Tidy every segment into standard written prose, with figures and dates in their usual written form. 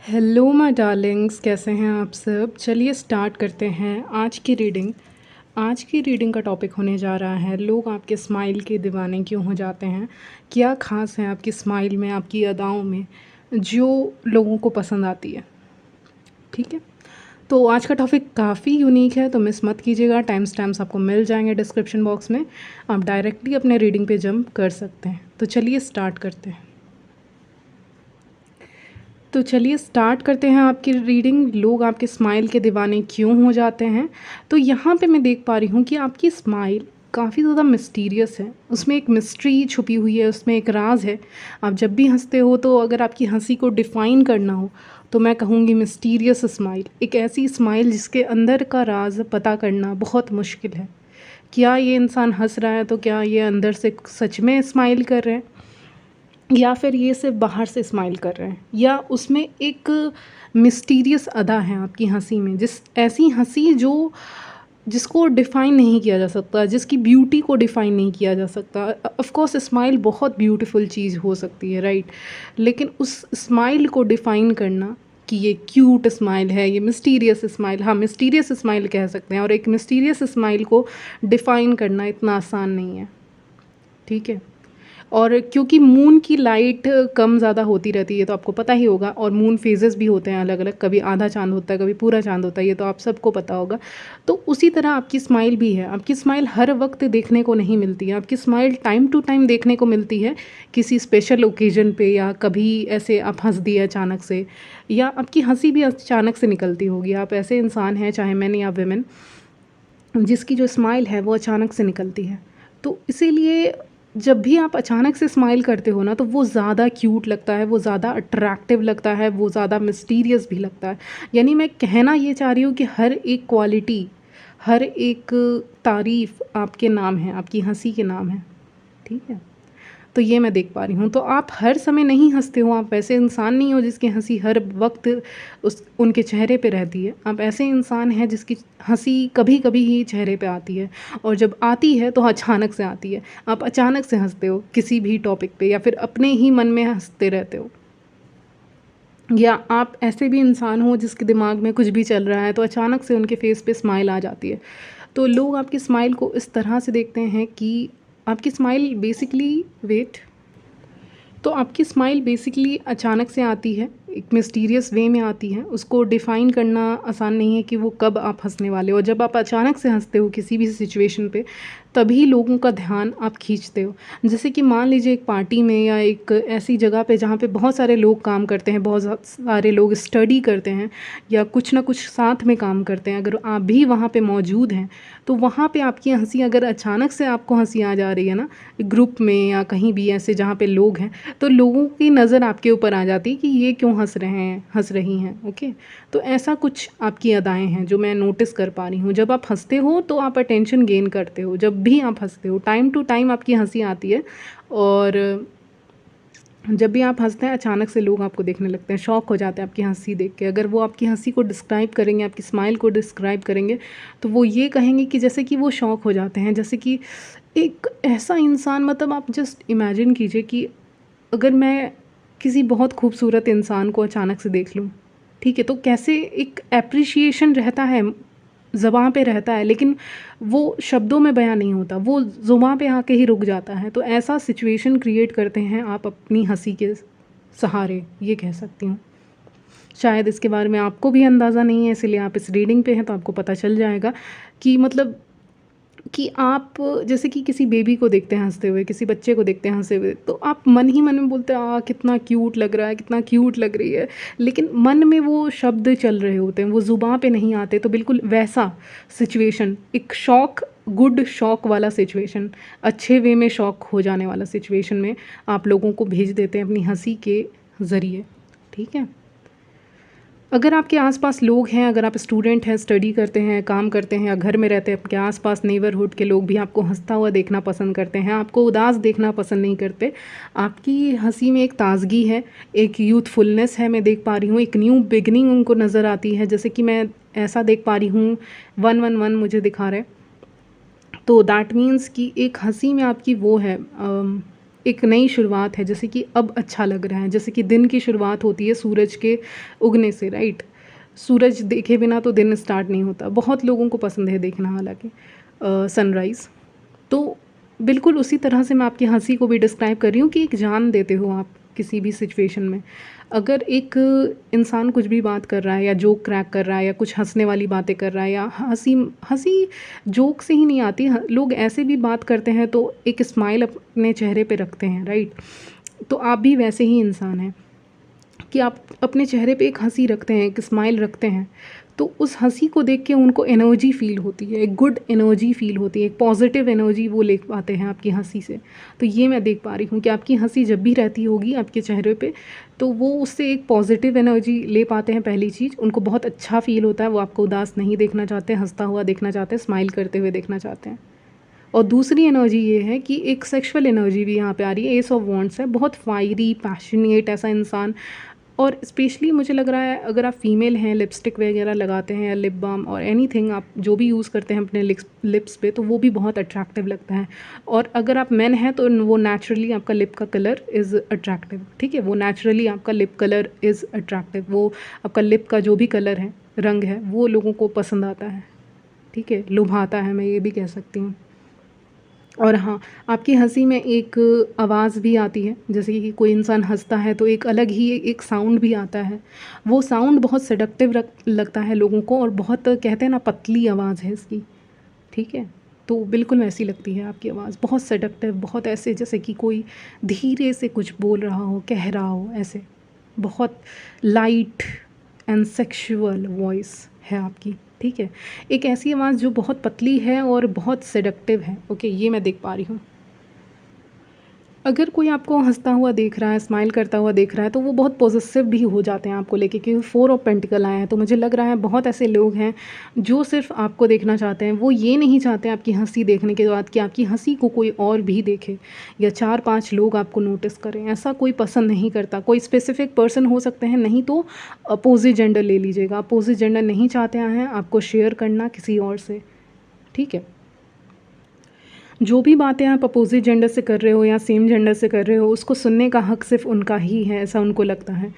Hello my Darling's, कैसे हैं आप सब। चलिए स्टार्ट करते हैं आज की रीडिंग का टॉपिक होने जा रहा है, लोग आपके स्माइल के दीवाने क्यों हो जाते हैं। क्या ख़ास है आपकी स्माइल में, आपकी अदाओं में, जो लोगों को पसंद आती है। ठीक है, तो आज का टॉपिक काफ़ी यूनिक है, तो मिस मत कीजिएगा। टाइम स्टैम्प्स आपको मिल जाएंगे डिस्क्रिप्शन बॉक्स में, आप डायरेक्टली अपने रीडिंग पे जंप कर सकते हैं। तो चलिए स्टार्ट करते हैं। आपकी रीडिंग, लोग आपके स्माइल के दीवाने क्यों हो जाते हैं। तो यहाँ पे मैं देख पा रही हूँ कि आपकी स्माइल काफ़ी ज़्यादा मिस्टीरियस है, उसमें एक मिस्ट्री छुपी हुई है, उसमें एक राज है। आप जब भी हंसते हो, तो अगर आपकी हंसी को डिफ़ाइन करना हो तो मैं कहूँगी मिस्टीरियस स्माइल, एक ऐसी स्माइल जिसके अंदर का राज पता करना बहुत मुश्किल है। क्या ये इंसान हंस रहा है, तो क्या ये अंदर से सच में स्माइल कर रहे हैं, या फिर ये सिर्फ बाहर से स्माइल कर रहे हैं, या उसमें एक मिस्टीरियस अदा है आपकी हंसी में, ऐसी हंसी जिसको डिफ़ाइन नहीं किया जा सकता, जिसकी ब्यूटी को डिफ़ाइन नहीं किया जा सकता। ऑफ कोर्स स्माइल बहुत ब्यूटीफुल चीज़ हो सकती है, राइट, लेकिन उस स्माइल को डिफ़ाइन करना कि ये क्यूट स्माइल है, ये मिस्टीरियस स्माइल, हाँ मिस्टीरियस स्माइल कह सकते हैं, और एक मिस्टीरियस स्माइल को डिफ़ाइन करना इतना आसान नहीं है। ठीक है, और क्योंकि मून की लाइट कम ज़्यादा होती रहती है, तो आपको पता ही होगा, और मून फेजेस भी होते हैं अलग अलग, कभी आधा चांद होता है, कभी पूरा चांद होता है, ये तो आप सबको पता होगा। तो उसी तरह आपकी स्माइल भी है, आपकी स्माइल हर वक्त देखने को नहीं मिलती है, आपकी स्माइल टाइम टू टाइम देखने को मिलती है, किसी स्पेशल ओकेजन पे, या कभी ऐसे आप हंस दिए अचानक से, या आपकी हंसी भी अचानक से निकलती होगी। आप ऐसे इंसान हैं, चाहे मैन या वेमेन, जिसकी जो स्माइल है वो अचानक से निकलती है। तो इसीलिए जब भी आप अचानक से स्माइल करते हो ना, तो वो ज़्यादा क्यूट लगता है, वो ज़्यादा अट्रैक्टिव लगता है, वो ज़्यादा मिस्टीरियस भी लगता है। यानी मैं कहना ये चाह रही हूँ कि हर एक क्वालिटी, हर एक तारीफ़ आपके नाम है, आपकी हंसी के नाम है। ठीक है, तो ये मैं देख पा रही हूँ। तो आप हर समय नहीं हंसते हो, आप वैसे इंसान नहीं हो जिसकी हंसी हर वक्त उस उनके चेहरे पे रहती है। आप ऐसे इंसान हैं जिसकी हंसी कभी कभी ही चेहरे पे आती है, और जब आती है तो अचानक से आती है। आप अचानक से हंसते हो किसी भी टॉपिक पे, या फिर अपने ही मन में हंसते रहते हो, या आप ऐसे भी इंसान हो जिसके दिमाग में कुछ भी चल रहा है, तो अचानक से उनके फेस पे स्माइल आ जाती है। तो लोग आपकी स्माइल को इस तरह से देखते हैं कि आपकी स्माइल बेसिकली वेट तो आपकी स्माइल बेसिकली अचानक से आती है, एक मिस्टीरियस वे में आती है। उसको डिफ़ाइन करना आसान नहीं है कि वो कब आप हंसने वाले हो। जब आप अचानक से हंसते हो किसी भी सिचुएशन पे, तभी लोगों का ध्यान आप खींचते हो। जैसे कि मान लीजिए एक पार्टी में, या एक ऐसी जगह पे जहाँ पे बहुत सारे लोग काम करते हैं, बहुत सारे लोग स्टडी करते हैं, या कुछ ना कुछ साथ में काम करते हैं, अगर आप भी वहाँ पे मौजूद हैं, तो वहाँ पे आपकी हंसी, अगर अचानक से आपको हंसी आ जा रही है ना, ग्रुप में या कहीं भी ऐसे जहाँ पे लोग हैं, तो लोगों की नज़र आपके ऊपर आ जाती है कि ये क्यों हंस रहे हैं, हंस रही हैं। ओके, तो ऐसा कुछ आपकी अदाएं हैं जो मैं नोटिस कर पा रही हूँ। जब आप हंसते हो तो आप अटेंशन गेन करते हो, जब भी आप हंसते हो टाइम टू टाइम आपकी हंसी आती है, और जब भी आप हंसते हैं अचानक से लोग आपको देखने लगते हैं, शॉक हो जाते हैं आपकी हंसी देख के। अगर वो आपकी हंसी को डिस्क्राइब करेंगे, आपकी स्माइल को डिस्क्राइब करेंगे, तो वो ये कहेंगे कि जैसे कि वो शॉक हो जाते हैं, जैसे कि एक ऐसा इंसान, मतलब आप जस्ट इमेजिन कीजिए कि अगर मैं किसी बहुत खूबसूरत इंसान को अचानक से देख लूँ, ठीक है, तो कैसे एक एप्रिशिएशन रहता है, ज़बाँ पे रहता है, लेकिन वो शब्दों में बयां नहीं होता, वो ज़ुबान पे आके ही रुक जाता है। तो ऐसा सिचुएशन क्रिएट करते हैं आप अपनी हंसी के सहारे, ये कह सकती हूँ। शायद इसके बारे में आपको भी अंदाज़ा नहीं है, इसलिए आप इस रीडिंग पे हैं, तो आपको पता चल जाएगा कि मतलब कि आप जैसे कि किसी बेबी को देखते हैं हंसते हुए, किसी बच्चे को देखते हैं हंसे हुए, तो आप मन ही मन में बोलते हैं, कितना क्यूट लग रहा है, कितना क्यूट लग रही है, लेकिन मन में वो शब्द चल रहे होते हैं, वो ज़ुबान पे नहीं आते। तो बिल्कुल वैसा सिचुएशन, एक शॉक, गुड शॉक वाला सिचुएशन, अच्छे वे में शॉक हो जाने वाला सिचुएशन में आप लोगों को भेज देते हैं अपनी हंसी के ज़रिए। ठीक है, अगर आपके आसपास लोग हैं, अगर आप स्टूडेंट हैं, स्टडी करते हैं, काम करते हैं, या घर में रहते हैं, आपके आसपास नेबरहुड के लोग भी आपको हंसता हुआ देखना पसंद करते हैं, आपको उदास देखना पसंद नहीं करते। आपकी हंसी में एक ताजगी है, एक यूथफुलनेस है, मैं देख पा रही हूँ, एक न्यू बिगनिंग उनको नज़र आती है। जैसे कि मैं ऐसा देख पा रही हूँ, 111 मुझे दिखा रहा है, तो दैट मीन्स कि एक हंसी में आपकी वो है, एक नई शुरुआत है, जैसे कि अब अच्छा लग रहा है, जैसे कि दिन की शुरुआत होती है सूरज के उगने से, राइट? सूरज देखे बिना तो दिन स्टार्ट नहीं होता। बहुत लोगों को पसंद है देखना हालाँकि सनराइज़। तो बिल्कुल उसी तरह से मैं आपकी हँसी को भी डिस्क्राइब कर रही हूँ कि एक जान देते हो आप किसी भी सिचुएशन में। अगर एक इंसान कुछ भी बात कर रहा है या जोक क्रैक कर रहा है या कुछ हँसने वाली बातें कर रहा है या हँसी हँसी जोक से ही नहीं आती, लोग ऐसे भी बात करते हैं तो एक स्माइल अपने चेहरे पे रखते हैं, राइट? तो आप भी वैसे ही इंसान हैं कि आप अपने चेहरे पे एक हँसी रखते हैं, एक स्माइल रखते हैं, तो उस हँसी को देख के उनको एनर्जी फ़ील होती है, एक गुड एनर्जी फ़ील होती है, एक पॉजिटिव एनर्जी वो ले पाते हैं आपकी हँसी से। तो ये मैं देख पा रही हूँ कि आपकी हँसी जब भी रहती होगी आपके चेहरे पे, तो वो उससे एक पॉजिटिव एनर्जी ले पाते हैं। पहली चीज़, उनको बहुत अच्छा फ़ील होता है, वो आपको उदास नहीं देखना चाहते, हँसता हुआ देखना चाहते हैं, स्माइल करते हुए देखना चाहते हैं। और दूसरी एनर्जी ये है कि एक सेक्सुअल एनर्जी भी यहाँ पे आ रही है। एस ऑफ वॉन्ड्स है, बहुत फायरी, पैशनेट ऐसा इंसान। और स्पेशली मुझे लग रहा है अगर आप फीमेल हैं, लिपस्टिक वगैरह लगाते हैं या लिप बाम और एनीथिंग आप जो भी यूज़ करते हैं अपने लिप्स पे, तो वो भी बहुत अट्रैक्टिव लगता है। और अगर आप मेन हैं तो वो नेचुरली आपका लिप का कलर इज़ अट्रैक्टिव, ठीक है? वो नेचुरली आपका लिप कलर इज़ अट्रैक्टिव, वो आपका लिप का जो भी कलर है, रंग है, वो लोगों को पसंद आता है, ठीक है? लुभाता है, मैं ये भी कह सकती हूँ। और हाँ, आपकी हँसी में एक आवाज़ भी आती है, जैसे कि कोई इंसान हँसता है तो एक अलग ही एक साउंड भी आता है। वो साउंड बहुत सेडक्टिव लगता है लोगों को और बहुत कहते हैं ना पतली आवाज़ है इसकी, ठीक है? तो बिल्कुल वैसी लगती है आपकी आवाज़, बहुत सेडक्टिव, बहुत ऐसे जैसे कि कोई धीरे से कुछ बोल रहा हो, कह रहा हो ऐसे। बहुत लाइट एंड सेक्सुअल वॉइस है आपकी, ठीक है? एक ऐसी आवाज़ जो बहुत पतली है और बहुत सेडक्टिव है, ओके, ये मैं देख पा रही हूँ। अगर कोई आपको हँसता हुआ देख रहा है, स्माइल करता हुआ देख रहा है, तो वो बहुत पॉसेसिव भी हो जाते हैं आपको लेके, क्योंकि 4 ऑफ पेंटिकल आया है। तो मुझे लग रहा है बहुत ऐसे लोग हैं जो सिर्फ़ आपको देखना चाहते हैं। वो ये नहीं चाहते आपकी हँसी देखने के बाद कि आपकी हँसी को कोई और भी देखे या 4-5 लोग आपको नोटिस करें, ऐसा कोई पसंद नहीं करता। कोई स्पेसिफ़िक पर्सन हो सकते हैं, नहीं तो अपोज़िट जेंडर ले लीजिएगा। अपोज़िट जेंडर नहीं चाहते हैं आपको शेयर करना किसी और से, ठीक है? जो भी बातें आप अपोज़िट जेंडर से कर रहे हो या सेम जेंडर से कर रहे हो, उसको सुनने का हक़ सिर्फ़ उनका ही है, ऐसा उनको लगता है।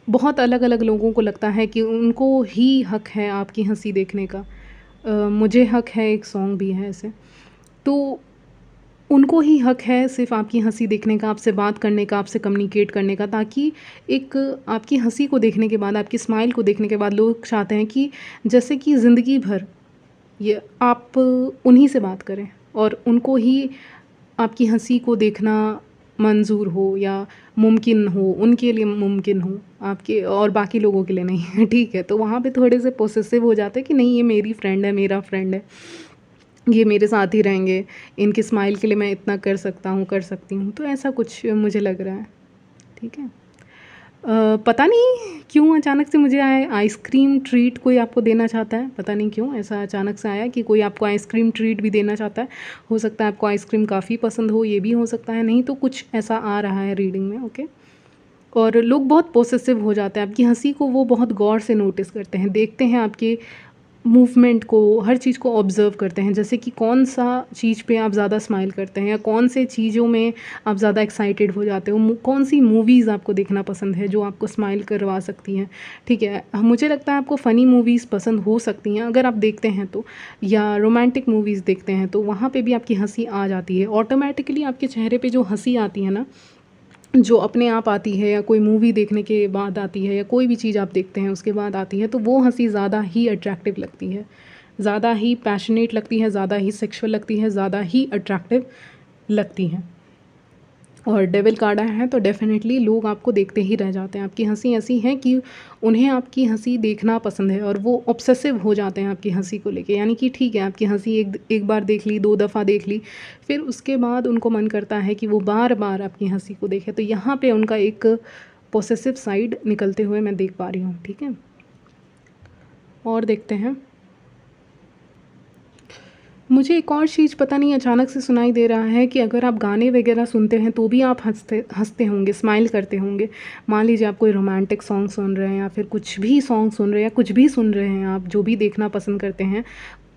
बहुत अलग-अलग लोगों को लगता है कि उनको ही हक़ है आपकी हँसी देखने का। मुझे हक़ है एक सॉन्ग भी है ऐसे। तो उनको ही हक़ है सिर्फ़ आपकी हँसी देखने का, आपसे बात करने का, आपसे कम्युनिकेट करने का, ताकि एक आपकी हँसी को देखने के बाद, आपकी स्माइल को देखने के बाद लोग चाहते हैं कि जैसे कि ज़िंदगी भर ये आप उन्हीं से बात करें और उनको ही आपकी हँसी को देखना मंज़ूर हो या मुमकिन हो, उनके लिए मुमकिन हो, आपके और बाकी लोगों के लिए नहीं। ठीक है, तो वहाँ पे थोड़े से पॉसेसिव हो जाते हैं कि नहीं ये मेरी फ्रेंड है, मेरा फ्रेंड है, ये मेरे साथ ही रहेंगे, इनकी स्माइल के लिए मैं इतना कर सकता हूँ, कर सकती हूँ। तो ऐसा कुछ मुझे लग रहा है, ठीक है। पता नहीं क्यों अचानक से मुझे आइसक्रीम ट्रीट कोई आपको देना चाहता है, पता नहीं क्यों ऐसा अचानक से आया कि कोई आपको आइसक्रीम ट्रीट भी देना चाहता है। हो सकता है आपको आइसक्रीम काफ़ी पसंद हो, ये भी हो सकता है, नहीं तो कुछ ऐसा आ रहा है रीडिंग में, ओके। और लोग बहुत पॉसेसिव हो जाते हैं, आपकी हँसी को वो बहुत गौर से नोटिस करते हैं, देखते हैं आपके मूवमेंट को, हर चीज़ को ऑब्ज़र्व करते हैं, जैसे कि कौन-सा चीज़ पे आप ज़्यादा स्माइल करते हैं या कौन से चीज़ों में आप ज़्यादा एक्साइटेड हो जाते हो, कौन-सी मूवीज़ आपको देखना पसंद है जो आपको स्माइल करवा सकती हैं, ठीक है। मुझे लगता है आपको फ़नी मूवीज़ पसंद हो सकती हैं अगर आप देखते हैं तो, या रोमांटिक मूवीज़ देखते हैं तो वहाँ पे भी आपकी हँसी आ जाती है। ऑटोमैटिकली आपके चेहरे पे जो हँसी आती है ना, जो अपने आप आती है या कोई मूवी देखने के बाद आती है या कोई भी चीज़ आप देखते हैं उसके बाद आती है, तो वो हँसी ज़्यादा ही अट्रैक्टिव लगती है, ज़्यादा ही पैशनेट लगती है, ज़्यादा ही सेक्सुअल लगती है, ज़्यादा ही अट्रैक्टिव लगती हैं। और डेविल कार्ड आया है तो डेफ़िनेटली लोग आपको देखते ही रह जाते हैं। आपकी हँसी ऐसी है कि उन्हें आपकी हँसी देखना पसंद है और वो ऑब्सेसिव हो जाते हैं आपकी हँसी को लेके। यानी कि ठीक है, आपकी हँसी एक बार देख ली, 2 दफ़ा देख ली, फिर उसके बाद उनको मन करता है कि वो बार-बार आपकी हँसी को देखें। तो यहाँ पे उनका एक पॉसेसिव साइड निकलते हुए मैं देख पा रही हूँ, ठीक है? और देखते हैं। मुझे एक और चीज़ पता नहीं अचानक से सुनाई दे रहा है कि अगर आप गाने वगैरह सुनते हैं तो भी आप हँसते हँसते होंगे, स्माइल करते होंगे। मान लीजिए आप कोई रोमांटिक सॉन्ग सुन रहे हैं या फिर कुछ भी सॉन्ग सुन रहे हैं या कुछ भी सुन रहे हैं आप, जो भी देखना पसंद करते हैं,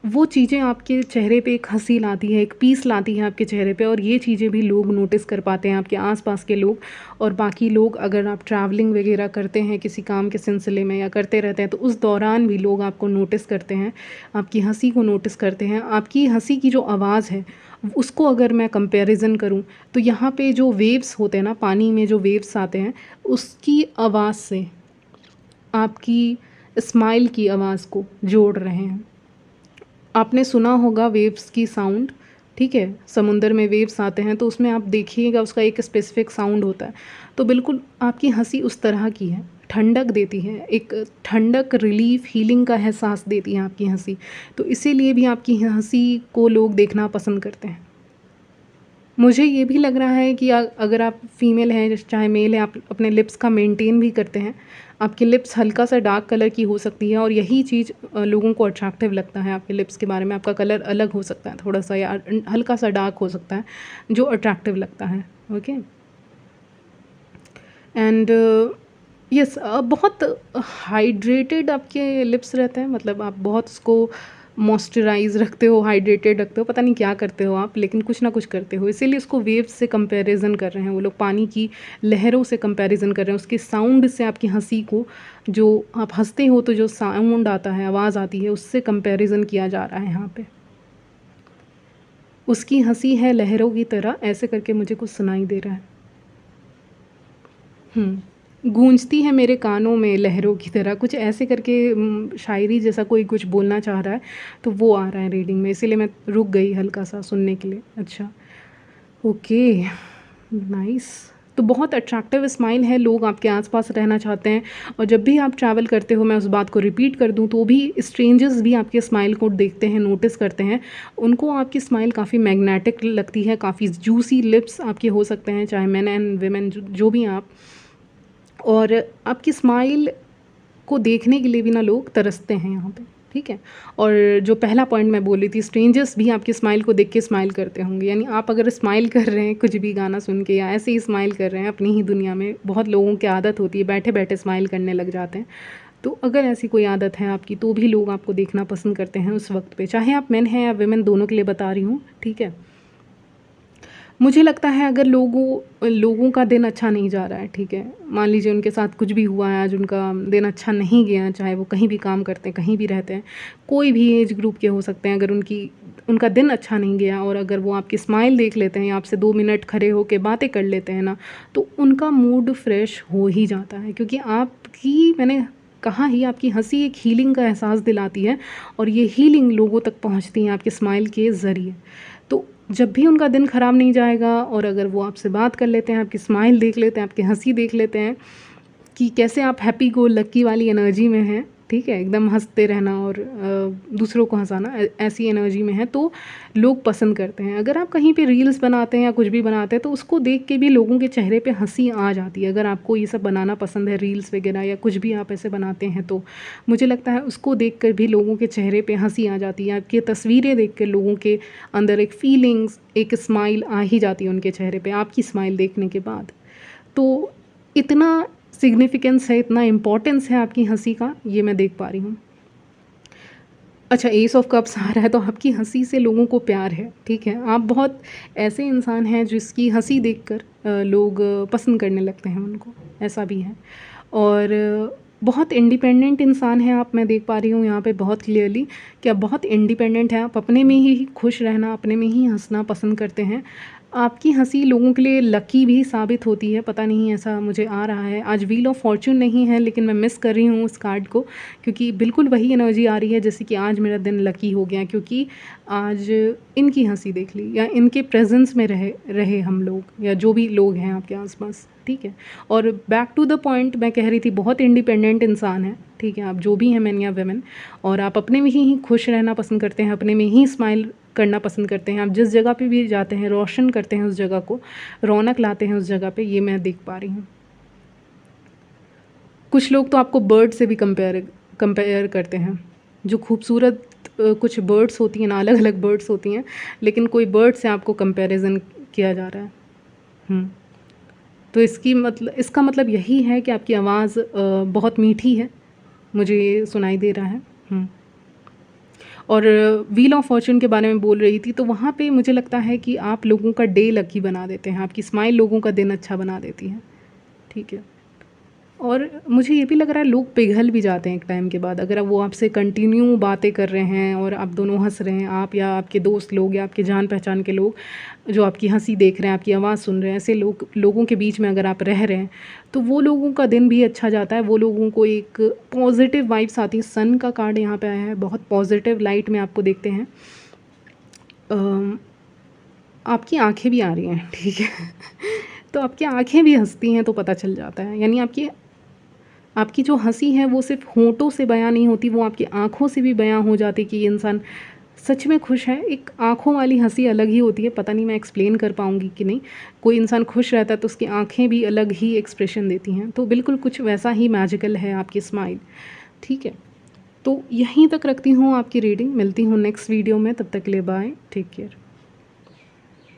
वो चीज़ें आपके चेहरे पे एक हँसी लाती है, एक पीस लाती है आपके चेहरे पे, और ये चीज़ें भी लोग नोटिस कर पाते हैं, आपके आस-पास के लोग। और बाकी लोग, अगर आप ट्रैवलिंग वगैरह करते हैं किसी काम के सिलसिले में या करते रहते हैं, तो उस दौरान भी लोग आपको नोटिस करते हैं, आपकी हँसी को नोटिस करते हैं। आपकी हँसी की जो आवाज़ है, उसको अगर मैं कंपैरिज़न करूँ, तो यहाँ पे जो वेव्स होते हैं ना, पानी में जो वेव्स आते हैं, उसकी आवाज़ से आपकी स्माइल की आवाज़ को जोड़ रहे हैं। आपने सुना होगा वेव्स की साउंड, ठीक है? समुंदर में वेव्स आते हैं तो उसमें आप देखिएगा उसका एक स्पेसिफिक साउंड होता है। तो बिल्कुल आपकी हँसी उस तरह की है, ठंडक देती है, एक ठंडक, रिलीफ़, हीलिंग का एहसास देती है आपकी हँसी। तो इसीलिए भी आपकी हँसी को लोग देखना पसंद करते हैं। मुझे ये भी लग रहा है कि अगर आप फीमेल हैं चाहे मेल हैं, आप अपने लिप्स का मेंटेन भी करते हैं। आपकी लिप्स हल्का सा डार्क कलर की हो सकती है, और यही चीज़ लोगों को अट्रैक्टिव लगता है आपके लिप्स के बारे में। आपका कलर अलग हो सकता है थोड़ा सा, या हल्का सा डार्क हो सकता है, जो अट्रैक्टिव लगता है। ओके। एंड यस, बहुत हाइड्रेटेड आपके लिप्स रहते हैं, मतलब आप बहुत उसको मॉइस्चराइज़ रखते हो, हाइड्रेटेड रखते हो, पता नहीं क्या करते हो आप, लेकिन कुछ ना कुछ करते हो। इसीलिए उसको वेव्स से कंपैरिज़न कर रहे हैं वो लोग, पानी की लहरों से कंपैरिज़न कर रहे हैं, उसके साउंड से आपकी हँसी को, जो आप हँसते हो तो जो साउंड आता है, आवाज़ आती है, उससे कंपैरिज़न किया जा रहा है यहाँ पे। उसकी हँसी है लहरों की तरह, ऐसे करके मुझे कुछ सुनाई दे रहा है। गूंजती है मेरे कानों में लहरों की तरह, कुछ ऐसे करके शायरी जैसा कोई कुछ बोलना चाह रहा है, तो वो आ रहा है रीडिंग में, इसीलिए मैं रुक गई हल्का सा सुनने के लिए। अच्छा, ओके, नाइस। तो बहुत अट्रैक्टिव स्माइल है, लोग आपके आसपास रहना चाहते हैं। और जब भी आप ट्रैवल करते हो, मैं उस बात को रिपीट कर दूं, तो भी स्ट्रेंजर्स भी आपके स्माइल को देखते हैं, नोटिस करते हैं। उनको आपकी स्माइल काफ़ी मैग्नेटिक लगती है, काफ़ी जूसी लिप्स आपके हो सकते हैं, चाहे मैन एंड वेमेन जो भी आप। और आपकी स्माइल को देखने के लिए भी ना लोग तरसते हैं यहाँ पे, ठीक है? और जो पहला पॉइंट मैं बोल रही थी, स्ट्रेंजर्स भी आपकी स्माइल को देख के स्माइल करते होंगे। यानी आप अगर स्माइल कर रहे हैं कुछ भी गाना सुन के, या ऐसे ही स्माइल कर रहे हैं अपनी ही दुनिया में, बहुत लोगों की आदत होती है बैठे बैठे स्माइल करने लग जाते हैं। तो अगर ऐसी कोई आदत है आपकी, तो भी लोग आपको देखना पसंद करते हैं उस वक्त पे, चाहे आप मेन हैं या वेमेन, दोनों के लिए बता रही हूँ, ठीक है? मुझे लगता है अगर लोगों का दिन अच्छा नहीं जा रहा है, ठीक है, मान लीजिए उनके साथ कुछ भी हुआ है, आज उनका दिन अच्छा नहीं गया, चाहे वो कहीं भी काम करते हैं, कहीं भी रहते हैं, कोई भी एज ग्रुप के हो सकते हैं, अगर उनका दिन अच्छा नहीं गया, और अगर वो आपकी स्माइल देख लेते हैं, आपसे 2 मिनट खड़े होकर बातें कर लेते हैं ना, तो उनका मूड फ्रेश हो ही जाता है। क्योंकि मैंने कहा ही, आपकी हंसी एक हीलिंग का एहसास दिलाती है, और ये हीलिंग लोगों तक पहुंचती है आपके स्माइल के ज़रिए। तो जब भी उनका दिन ख़राब नहीं जाएगा, और अगर वो आपसे बात कर लेते हैं, आपकी स्माइल देख लेते हैं, आपकी हंसी देख लेते हैं कि कैसे आप हैप्पी गो लकी वाली एनर्जी में हैं, ठीक है, एकदम हंसते रहना और दूसरों को हंसाना, ऐसी एनर्जी में है, तो लोग पसंद करते हैं। अगर आप कहीं पे रील्स बनाते हैं या कुछ भी बनाते हैं, तो उसको देख के भी लोगों के चेहरे पे हंसी आ जाती है। अगर आपको ये सब बनाना पसंद है, रील्स वगैरह या कुछ भी आप ऐसे बनाते हैं, तो मुझे लगता है उसको देख कर भी लोगों के चेहरे पे हंसी आ जाती है। आपकी तस्वीरें देख कर लोगों के अंदर एक फीलिंग्स, एक स्माइल आ ही जाती है उनके चेहरे पे आपकी स्माइल देखने के बाद। तो इतना सिग्निफिकेंस है, इतना इम्पोर्टेंस है आपकी हंसी का, ये मैं देख पा रही हूँ। अच्छा, एस ऑफ कप्स आ रहा है, तो आपकी हंसी से लोगों को प्यार है, ठीक है। आप बहुत ऐसे इंसान हैं जिसकी हंसी देखकर लोग पसंद करने लगते हैं उनको, ऐसा भी है। और बहुत इंडिपेंडेंट इंसान हैं आप, मैं देख पा रही हूँ यहाँ पे बहुत क्लियरली कि आप बहुत इंडिपेंडेंट हैं। आप अपने में ही खुश रहना, अपने में ही हंसना पसंद करते हैं। आपकी हंसी लोगों के लिए लकी भी साबित होती है, पता नहीं ऐसा मुझे आ रहा है। आज व्हील ऑफ फॉर्च्यून नहीं है, लेकिन मैं मिस कर रही हूँ उस कार्ड को, क्योंकि बिल्कुल वही एनर्जी आ रही है जैसे कि आज मेरा दिन लकी हो गया, क्योंकि आज इनकी हंसी देख ली, या इनके प्रेजेंस में रहे रहे हम लोग, या जो भी लोग हैं आपके आसपास, ठीक है। और बैक टू द पॉइंट, मैं कह रही थी बहुत इंडिपेंडेंट इंसान है, ठीक है, आप जो भी हैं, मैन या वेमेन, और आप अपने में ही खुश रहना पसंद करते हैं, अपने में ही स्माइल करना पसंद करते हैं। आप जिस जगह पे भी जाते हैं, रोशन करते हैं उस जगह को, रौनक लाते हैं उस जगह पे, ये मैं देख पा रही हूँ। कुछ लोग तो आपको बर्ड से भी कंपेयर करते हैं, जो खूबसूरत कुछ बर्ड्स होती हैं ना, अलग अलग बर्ड्स होती हैं, लेकिन कोई बर्ड से आपको कंपैरिजन किया जा रहा है। तो इसका मतलब यही है कि आपकी आवाज़ बहुत मीठी है, मुझे ये सुनाई दे रहा है। और व्हील ऑफ फॉर्च्यून के बारे में बोल रही थी, तो वहाँ पे मुझे लगता है कि आप लोगों का डे लकी बना देते हैं, आपकी स्माइल लोगों का दिन अच्छा बना देती है। ठीक है। और मुझे ये भी लग रहा है लोग पिघल भी जाते हैं एक टाइम के बाद, अगर वो आपसे कंटिन्यू बातें कर रहे हैं और आप दोनों हंस रहे हैं, आप या आपके दोस्त लोग या आपके जान पहचान के लोग जो आपकी हंसी देख रहे हैं, आपकी आवाज़ सुन रहे हैं, ऐसे लोगों के बीच में अगर आप रह रहे हैं, तो वो लोगों का दिन भी अच्छा जाता है। वो लोगों को एक पॉजिटिव वाइब्स आती है। सन का कार्ड यहाँ पे आया है, बहुत पॉजिटिव लाइट में आपको देखते हैं। आपकी आंखें भी आ रही हैं, ठीक है। तो आपकी आंखें भी हंसती हैं तो पता चल जाता है, यानी आपकी आपकी जो हंसी है वो सिर्फ होंठों से बयां नहीं होती, वो आपकी आंखों से भी बयां हो जाती कि ये इंसान सच में खुश है। एक आंखों वाली हंसी अलग ही होती है, पता नहीं मैं एक्सप्लेन कर पाऊँगी कि नहीं। कोई इंसान खुश रहता है तो उसकी आंखें भी अलग ही एक्सप्रेशन देती हैं, तो बिल्कुल कुछ वैसा ही मैजिकल है आपकी स्माइल। ठीक है, तो यहीं तक रखती हूँ आपकी रीडिंग। मिलती हूँ नेक्स्ट वीडियो में, तब तक के लिए बाय, टेक केयर।